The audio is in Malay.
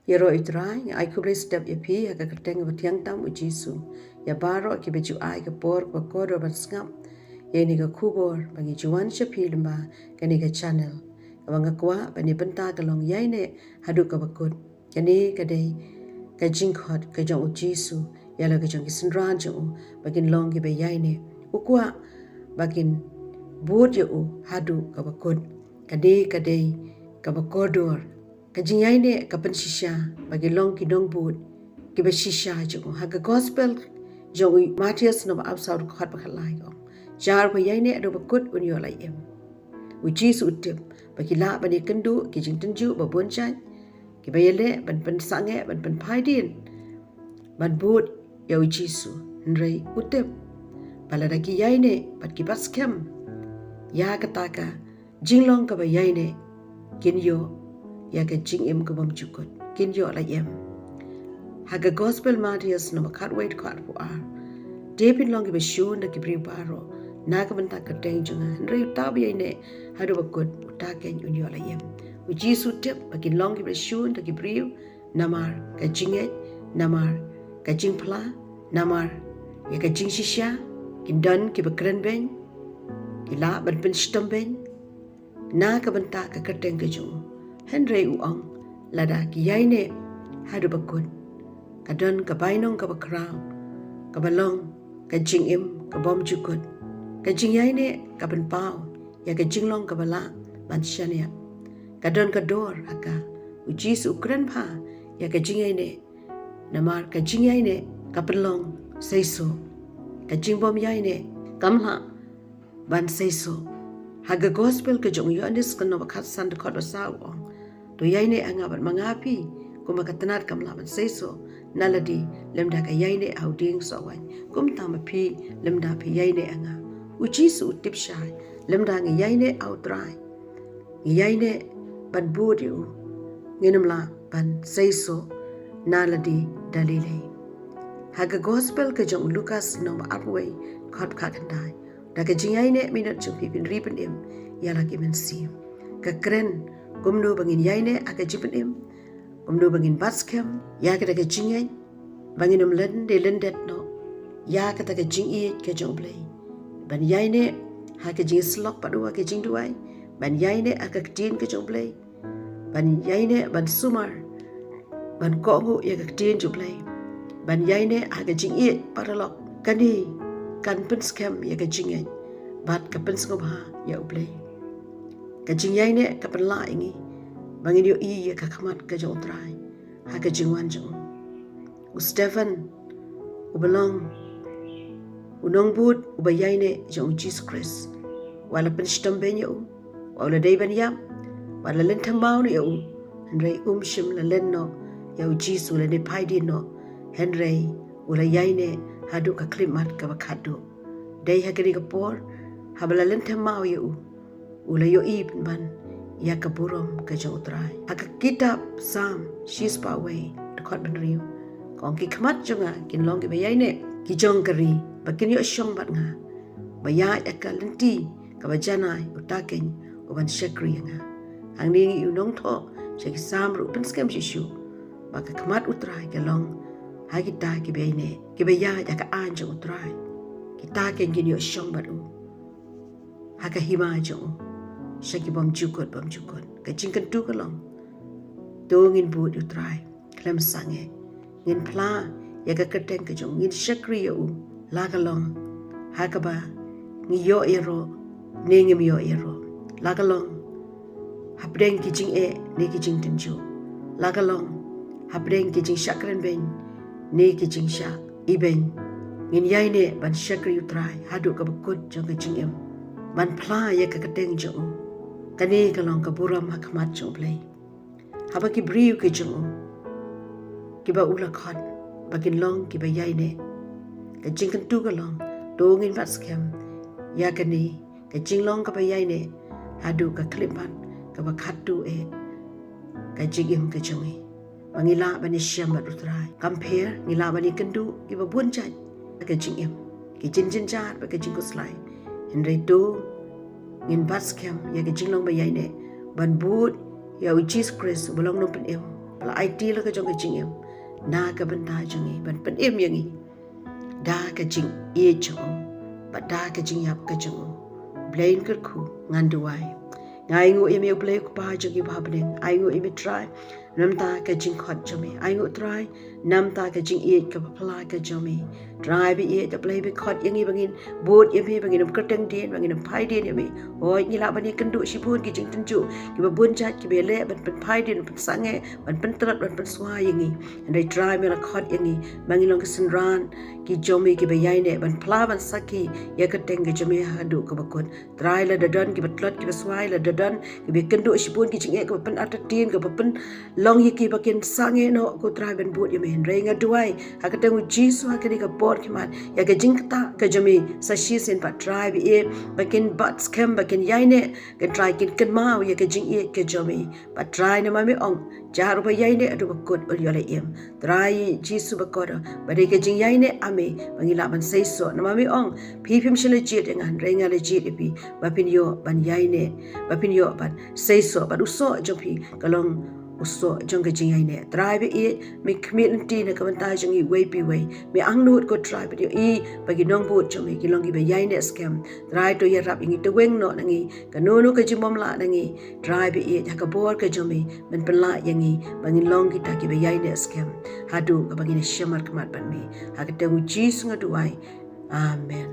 Yero itrai ai kubre step yapi ya ka keteng batiang tam u Jisu ya baro ki beju ai ka por ko kodo bat ngam ya ni ka kubor bagi juan shapi lemba ka ni ka channel abanga kwa bani benta ka long yai ne hadu ka bakut ya ni ka dei ka jingkhot ka jong u Jisu ya la ka jong ki sinran jong bagin long ki be yai ne ukwa bagin bud ya u hadu ka bakut ka dei ka bakodor ka jingyai ne ka pen shisha bagi long ki dong bud ki be shisha jong ha ka gospel jong Matthias no absaud khat bakhalai go jar ba yai ne ado bakut un yo lai em u Jisu utip bagi la bani kendu ki jing tenju ba bon chan ki ba yele ban pen sange ban pen phai din ban bud ya u Jisu nrei utip bala da ki yai ne bat ki bas kem ya ka ta ka jinglong ka ba yai ne kin yo ya ka jing em ka bam chukot kin yo la em ha ka gospel Matthias no khat wait khat pu a David long ki be shun da ki pri baro na ka ban ta ka teng junga nrei ta bi ne ha do bakut ta ken un yo la em u Jisu tip bakin long ki be shun da ki pri namar ka jinge namar ka jing pla namar ya ka jing shisha kin dan ki be kren ben ki la ban pen stom ben na ka ban ta ka teng ka jung Henry uang lada ki yai ne hadu bakut kadon ka bainong ka bakraw ka balong ka jing im ka bom jukut ka jing yai ne ka ban pau ya ka jinglong ka bala ban shania kadon ka dor aka u Jisu ukran pha ya ka jing yai ne namar ka jing yai ne ka pelong seiso ka jing bom yai ne kamla ban seiso haga gospel ka jong yonis ka no bakhat san khot basaw to yai ne anga bat mangapi kuma katanat kamla ban seiso naladi lemda ka yai ne auding so wan kum tam phi lemda phi yai ne anga u Jisu tip shai lemda ngi yai ne outrai ngi yai ne ban budiu nginamla ban seiso naladi dalile haga gospel ka jong Lucas no apway khot khakandai daga jingai ne minat chung pipin ripen em yala kimen sim ka kren gumno bangin yai ne aga jipen em gumno bangin baskem ya ka daga jingai bangin len de lendet no ya ka daga jingi ka jong play ban yai ne ha ka jing slok padu ka jing duai ban yai ne aga tin ka jong play ban yai ne ban sumar ban ko ngu ya ka tin ju play ban yai ne aga jingi paralok kani kan pen scam ya ka jingay bat ka pen sngom ha ya uplay ka jingyai ne ka pen la ingi bangin yo I ya ka khamat ka jong trai ha ka jingwan jong u Stephen u belong u nong bud u bayai ne jong Jesus Christ wala pen stom ben yo wala dai ban yam wala len thambau ne yo henry shim la len no ya u Jesus la ne phai din no henry ula yai ne hadu ka klimat ka bakadu dei hagri ka por habala lente mau ya ula yo ibn ban ya ka burom ka jotrai haka kitab sam she's pa way the khot ban riu kong ki khmat jonga kin long ki bayai ne ki jong kari bakin yo shong bat nga baya ka lenti ka bajanai utaken uban shakri nga ang ni yu nong tho che ki sam ru pen skam shishu ba ka khmat utrai ka long hai kita ki be ne ki be ya ka an jo utrai kita ken gin yo shong badu ha ka hima jo shaki bom jukot ka jingkan tu ka long to ngin bu utrai klem sange ngin pla ya ka keteng ka jo ngin shakri yo la ka long ha ka ba ngi yo ero ne ngim yo ero la ka long hapdeng ki jing ne ki jing tenju la ka long hapdeng ki jing shakran ben ne ki jing sha iben ngin yai ne ban shakri utrai hadu ka bakut jong ka jing em ban pla ya ka keteng jo kani ka long ka buram hakmat jo play haba ki briu ke jo ki ba ula khat bakin long ki ba yai ne ka jing kan tu ka long do ngin bat scam ya ka ni ka jing long ka ba yai ne hadu ka klipat ka ba khat tu ka jing em ka jong Mangila bani syam bat utrai compare ngila bani kendu iba bun chat ka jing em ki jin chat ba ka jing ko slai henry do ngin bas kem ya ka jing long ba yai ne ban but ya Jesus Christ bolong no pen em pala IT la ka jong ka jing em na ka ban da jong e ban pen em yang e da ka jing e jong ba da ka jing yap ka jong blain ka khu ngan duai ngai ngu em eu play ku pa jong ki ba bneng ai ngu em try nam ta ka jing khot jong e ai ngu try nam ta ka jing e ka pala ka jong e try bi e da play bi khot yang e bangin bot em he bangin ka teng den bangin pai den em oi ni la bani kan du shi bun ki jing tan ju ki ba bun chat ki be le ban pen pai den pen sange ban pen trat ban pen swa yang e and I try me la khot yang e bangin long ka sin ran ki jomi ki be yai ne ban pla ban saki ya ka teng ki jomi ha du ka ba kon try la da don ki ba tlat ki ba swai la da don ki be kan du shi bun ki jing e ka pen atatin ka ba pen long yi ki ba ken sange no ko try ban bot ye men renga duai ha ka teng jisu ha ka ni ka bot ki mat ya ka jing ta ka jomi sa shi sen pa try bi e ba ken bat scam ba ken yai ne ka try kin kan ma ya ka jing e ka jomi ba try na ma me ong jaru ba yai ne adu ba kot ul yo la em try jisu ba ko ba de ka jing yai ne ame bangila ban sei so na ma me ong phi phim shile jit ngan renga le jit bi ba pin yo ban yai ne ba pin yo ban sei so ba du so jong phi kalong uso jong ka jing ai ne try bi e mi community na ka ban ta jong i wei pi wei mi ang nut ko try bi e ba gi nong bu jong ki long gi be yai ne scam try to ya rap ngi to weng no na ngi ka no no ka ji mom la na ngi try bi e ja ka bor ka jong mi ban pen la yang ngi ba ngi long gi ta ki be yai ne scam hadu ka ba gi ne shamar ka mat ban mi ha ka te u ji sunga du ai amen